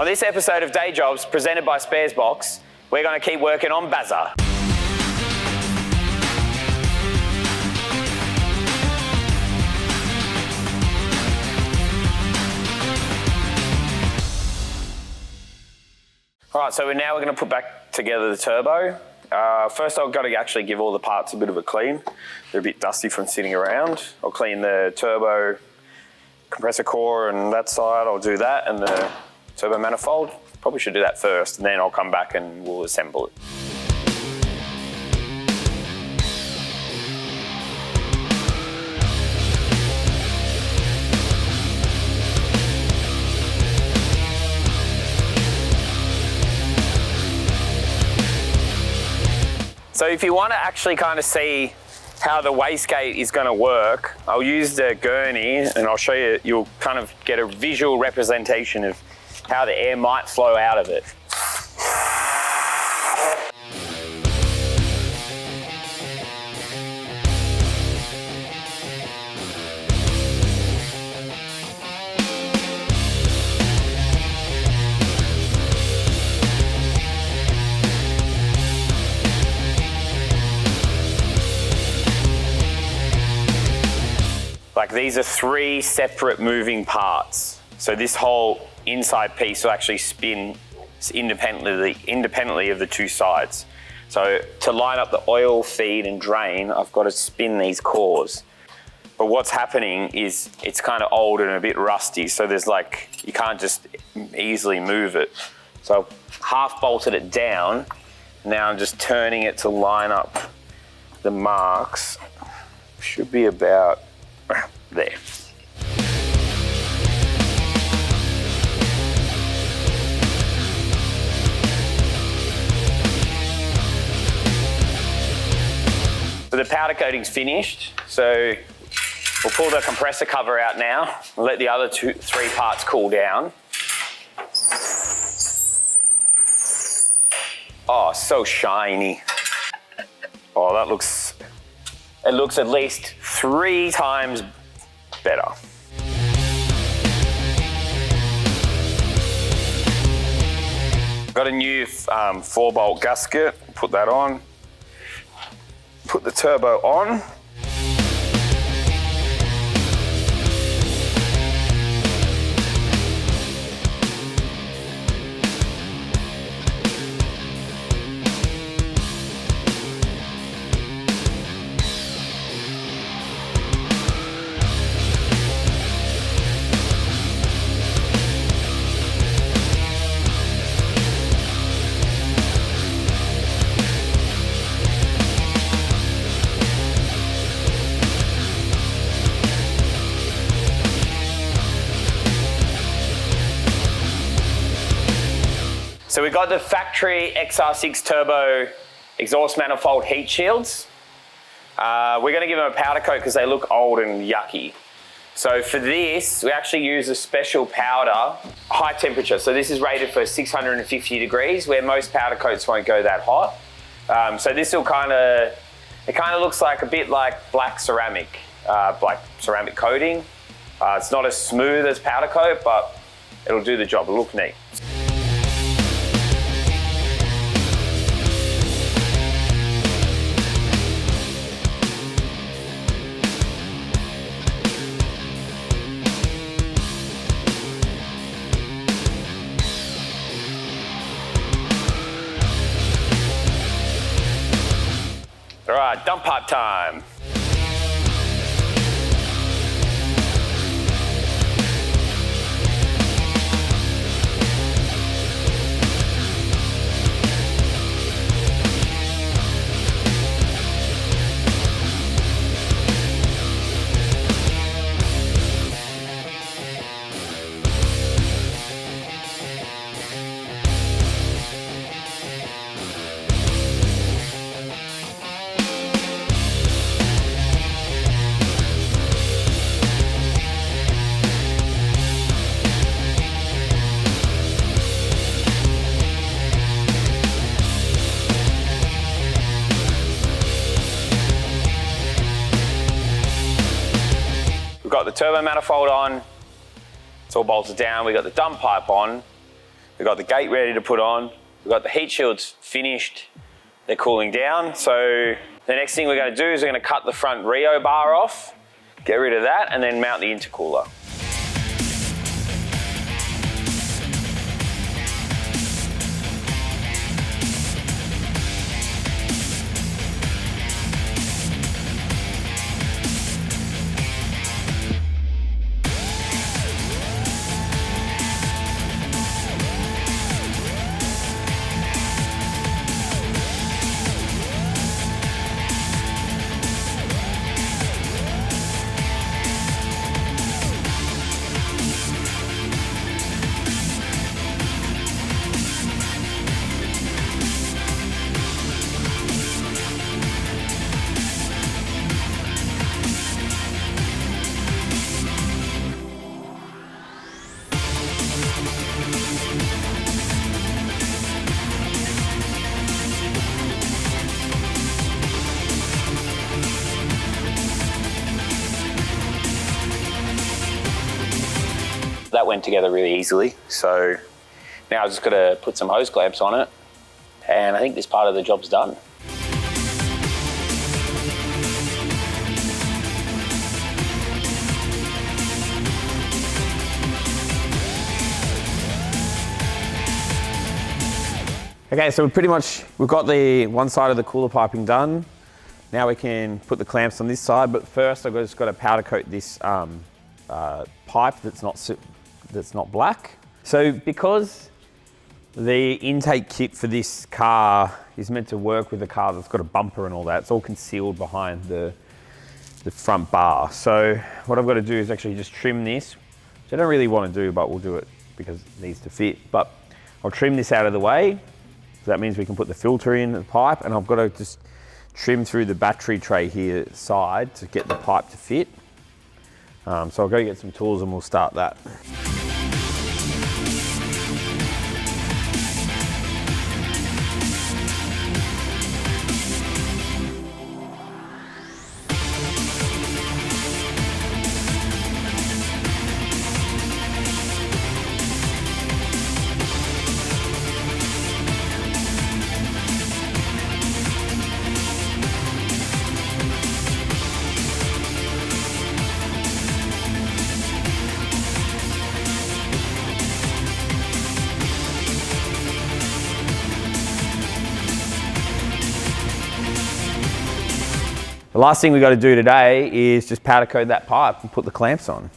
On this episode of Day Jobs, presented by Sparesbox, we're going to keep working on Bazza. All right, so now we're going to put back together the turbo. First, I've got to actually give all the parts a bit of a clean. They're a bit dusty from sitting around. I'll clean the turbo compressor core and that side. I'll do that, and the turbo manifold. Probably should do that first, and then I'll come back and we'll assemble it. So if you want to actually kind of see how the wastegate is going to work, I'll use the gurney and I'll show you, you'll kind of get a visual representation of how the air might flow out of it. Like, these are three separate moving parts. So this whole inside piece will actually spin independently of the two sides. So to line up the oil feed and drain, I've got to spin these cores. But what's happening is it's kind of old and a bit rusty. So there's like, you can't just easily move it. So I've half bolted it down. Now I'm just turning it to line up the marks. Should be about there. So the powder coating's finished. So we'll pull the compressor cover out now and let the other three parts cool down. Oh, so shiny. Oh, it looks at least 3 times better. Got a new 4-bolt gasket, put that on. Put the turbo on. So we got the factory XR6 turbo exhaust manifold heat shields. We're going to give them a powder coat because they look old and yucky. So for this, we actually use a special powder, high temperature. So this is rated for 650 degrees, where most powder coats won't go that hot. So this will it kind of looks like a bit like black ceramic coating. It's not as smooth as powder coat, but it'll do the job. It'll look neat. All right, dump pipe time. got the turbo manifold on, it's all bolted down. We got the dump pipe on. We've We've got the gate ready to put on. We've got the heat shields finished. They're cooling down. So the next thing we're going to do is we're going to cut the front Rio bar off, get rid of that, and then mount the intercooler. That went together really easily. So now I've just got to put some hose clamps on it, and I think this part of the job's done. Okay, so we've got the one side of the cooler piping done. Now we can put the clamps on this side, but first I've just got to powder coat this pipe that's not black. So because the intake kit for this car is meant to work with a car that's got a bumper and all that, it's all concealed behind the front bar. So what I've got to do is actually just trim this, which I don't really want to do, but we'll do it because it needs to fit. But I'll trim this out of the way. So that means we can put the filter in the pipe, and I've got to just trim through the battery tray here side to get the pipe to fit. So I'll go get some tools and we'll start that. The last thing we've got to do today is just powder coat that pipe and put the clamps on.